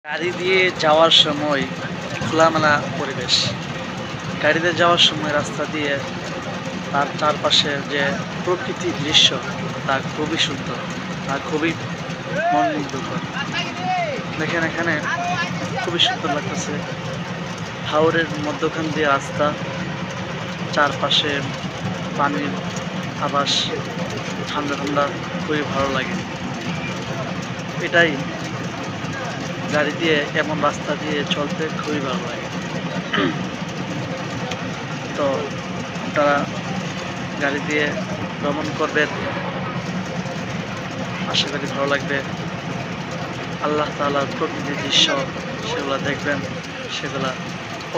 গাড়ি দিয়ে যাওয়ার সময় খোলামেলা পরিবেশ, গাড়িতে যাওয়ার সময় রাস্তা দিয়ে তার চারপাশে যে প্রকৃতির দৃশ্য তা খুবই সুন্দর, তা খুবই মনমুগ্ধকর। দেখেন এখানে খুবই সুন্দর লাগতেছে। হাওরের মধ্যখান দিয়ে রাস্তা, চারপাশে পানির আবাস, ঠান্ডা ঠান্ডা, খুবই ভালো লাগে। এটাই গাড়ি দিয়ে এমন রাস্তা দিয়ে চলতে খুবই ভালো লাগে। তো আপনারা গাড়ি দিয়ে ভ্রমণ করবেন, আশা করি ভালো লাগবে। আল্লাহ তাআলার প্রকৃতির দৃশ্য সেগুলো দেখবেন, সেগুলা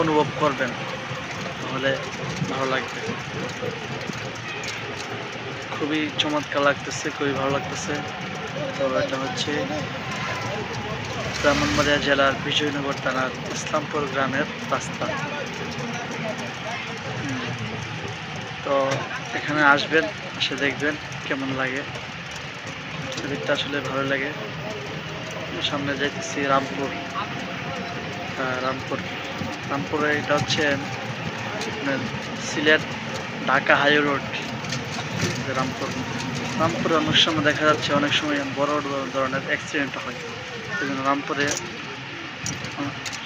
অনুভব করবেন, তাহলে ভালো লাগবে। খুবই চমৎকার লাগতেছে, খুবই ভালো লাগতেছে। তো এটা হচ্ছে ব্রাহ্মণবাড়িয়া জেলার বিজয়নগর থানার ইসলামপুর গ্রামের রাস্তা। তো এখানে আসবেন, এসে দেখবেন কেমন লাগে। দিকটা আসলে ভালো লাগে। সামনে যাইতেছি রামপুর। রামপুরে এটা হচ্ছে সিলেট ঢাকা হাই রোড। রামপুরে অনেক সময় দেখা যাচ্ছে, অনেক সময় বড় ধরনের অ্যাক্সিডেন্ট হয়। সেই জন্য রামপুরে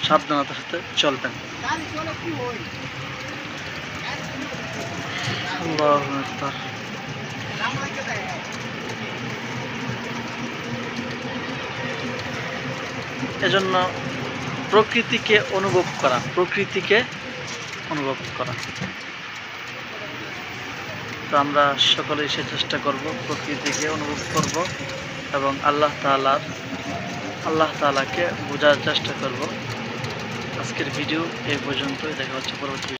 সাবধানতার সাথে চলবেন। আল্লাহু আকবার। এজন্য প্রকৃতিকে অনুভব করা, তো আমরা সকলেই সে চেষ্টা করব, প্রকৃতিকে অনুভব করব এবং আল্লাহ তাআলাকে বোঝার চেষ্টা করব। আজকের ভিডিও এই পর্যন্তই, দেখা হচ্ছে পরবর্তী।